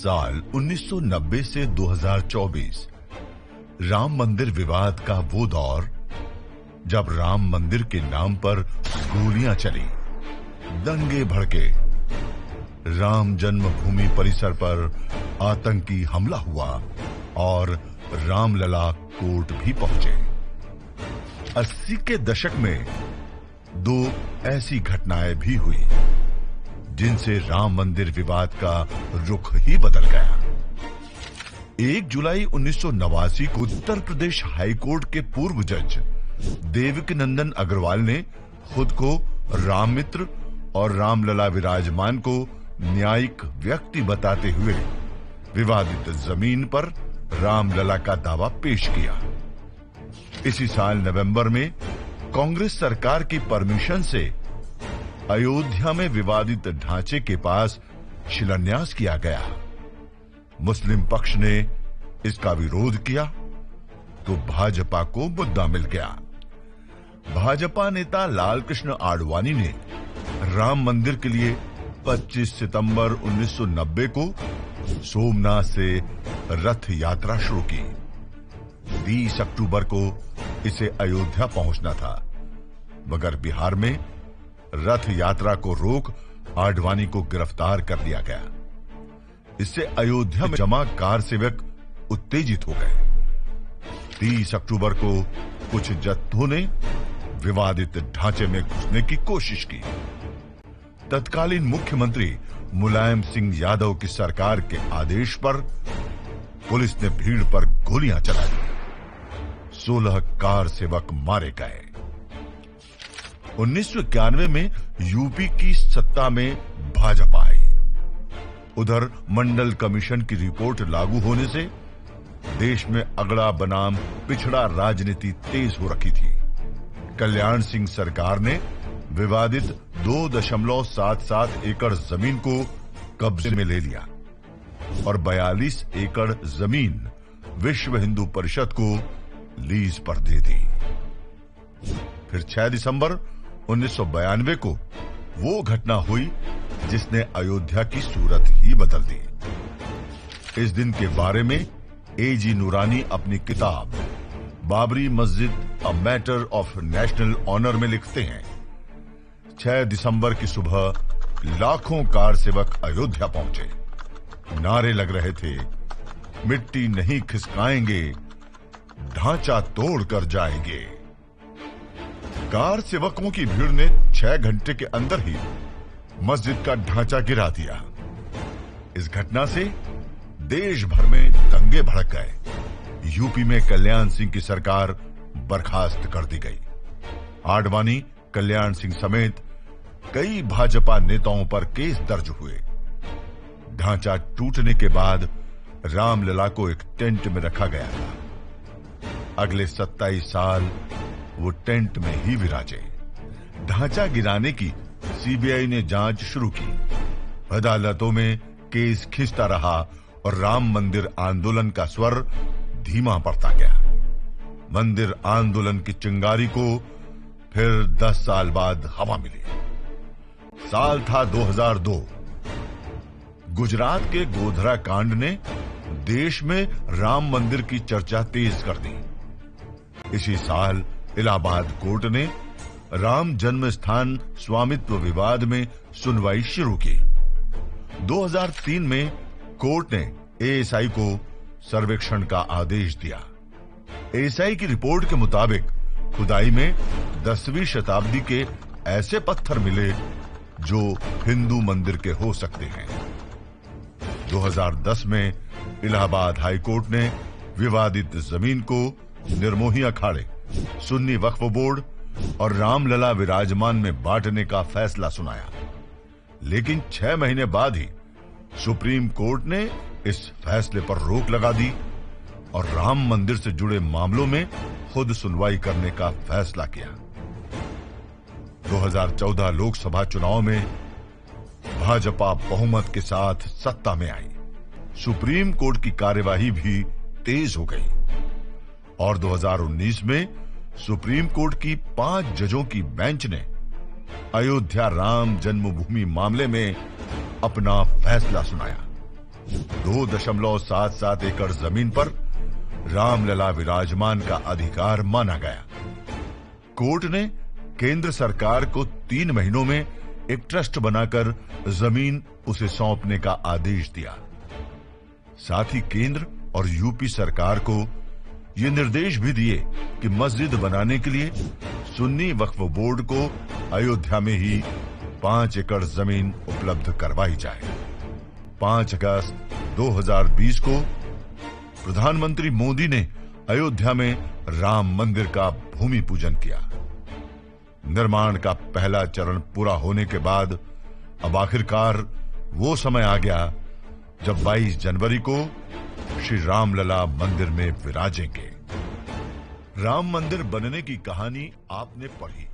साल 1990 से 2024 राम मंदिर विवाद का वो दौर जब राम मंदिर के नाम पर गोलियां चली, दंगे भड़के, राम जन्मभूमि परिसर पर आतंकी हमला हुआ और रामलला कोर्ट भी पहुंचे। 80 के दशक में दो ऐसी घटनाएं भी हुई जिनसे राम मंदिर विवाद का रुख ही बदल गया। 1 जुलाई 1989 को उत्तर प्रदेश हाईकोर्ट के पूर्व जज देवकीनंदन अग्रवाल ने खुद को राम मित्र और रामलला विराजमान को न्यायिक व्यक्ति बताते हुए विवादित जमीन पर रामलला का दावा पेश किया। इसी साल नवंबर में कांग्रेस सरकार की परमिशन से अयोध्या में विवादित ढांचे के पास शिलान्यास किया गया। मुस्लिम पक्ष ने इसका विरोध किया तो भाजपा को मुद्दा मिल गया। भाजपा नेता लालकृष्ण आडवाणी ने राम मंदिर के लिए 25 सितंबर 1990 को सोमनाथ से रथ यात्रा शुरू की। 20 अक्टूबर को इसे अयोध्या पहुंचना था, मगर बिहार में रथ यात्रा को रोक आडवाणी को गिरफ्तार कर लिया गया। इससे अयोध्या में जमा कार सेवक उत्तेजित हो गए। 30 अक्टूबर को कुछ जत्थों ने विवादित ढांचे में घुसने की कोशिश की। तत्कालीन मुख्यमंत्री मुलायम सिंह यादव की सरकार के आदेश पर पुलिस ने भीड़ पर गोलियां चलाई। 16 कार सेवक मारे गए। 1991 में यूपी की सत्ता में भाजपा आई। उधर मंडल कमीशन की रिपोर्ट लागू होने से देश में अगड़ा बनाम पिछड़ा राजनीति तेज हो रखी थी। कल्याण सिंह सरकार ने विवादित 2.77 एकड़ जमीन को कब्जे में ले लिया और 42 एकड़ जमीन विश्व हिंदू परिषद को लीज पर दे दी। फिर 6 दिसंबर 1992 को वो घटना हुई जिसने अयोध्या की सूरत ही बदल दी। इस दिन के बारे में एजी नूरानी अपनी किताब Babri Masjid a matter of national honour में लिखते हैं, 6 दिसंबर की सुबह लाखों कार सेवक अयोध्या पहुंचे। नारे लग रहे थे, मिट्टी नहीं खिसकाएंगे, ढांचा तोड़ कर जाएंगे। कार सेवकों की भीड़ ने 6 घंटे के अंदर ही मस्जिद का ढांचा गिरा दिया। इस घटना से देश भर में दंगे भड़क गए। यूपी में कल्याण सिंह की सरकार बर्खास्त कर दी गई। आडवाणी, कल्याण सिंह समेत कई भाजपा नेताओं पर केस दर्ज हुए। ढांचा टूटने के बाद रामलला को एक टेंट में रखा गया था। अगले 27 साल वो टेंट में ही विराजे। ढांचा गिराने की सीबीआई ने जांच शुरू की। अदालतों में केस खिंचता रहा और राम मंदिर आंदोलन का स्वर धीमा पड़ता गया। मंदिर आंदोलन की चिंगारी को फिर 10 साल बाद हवा मिली। साल था 2002। गुजरात के गोधरा कांड ने देश में राम मंदिर की चर्चा तेज कर दी। इसी साल इलाहाबाद कोर्ट ने राम जन्म स्थान स्वामित्व विवाद में सुनवाई शुरू की। 2003 में कोर्ट ने एएसआई को सर्वेक्षण का आदेश दिया। एएसआई की रिपोर्ट के मुताबिक खुदाई में 10वीं शताब्दी के ऐसे पत्थर मिले जो हिंदू मंदिर के हो सकते हैं। 2010 में इलाहाबाद हाईकोर्ट ने विवादित जमीन को निर्मोही अखाड़े, सुन्नी वक्फ बोर्ड और रामलला विराजमान में बांटने का फैसला सुनाया। लेकिन 6 महीने बाद ही सुप्रीम कोर्ट ने इस फैसले पर रोक लगा दी और राम मंदिर से जुड़े मामलों में खुद सुनवाई करने का फैसला किया। 2014 लोकसभा चुनाव में भाजपा बहुमत के साथ सत्ता में आई। सुप्रीम कोर्ट की कार्यवाही भी तेज हो गई और 2019 में सुप्रीम कोर्ट की 5 जजों की बेंच ने अयोध्या राम जन्मभूमि मामले में अपना फैसला सुनाया। 2.77 एकड़ जमीन पर रामलला विराजमान का अधिकार माना गया। कोर्ट ने केंद्र सरकार को 3 महीनों में एक ट्रस्ट बनाकर जमीन उसे सौंपने का आदेश दिया। साथ ही केंद्र और यूपी सरकार को ये निर्देश भी दिए कि मस्जिद बनाने के लिए सुन्नी वक्फ बोर्ड को अयोध्या में ही 5 एकड़ जमीन उपलब्ध करवाई जाए। 5 अगस्त 2020 को प्रधानमंत्री मोदी ने अयोध्या में राम मंदिर का भूमि पूजन किया। निर्माण का पहला चरण पूरा होने के बाद अब आखिरकार वो समय आ गया जब 22 जनवरी को श्री रामलला मंदिर में विराजेंगे। राम मंदिर बनने की कहानी आपने पढ़ी।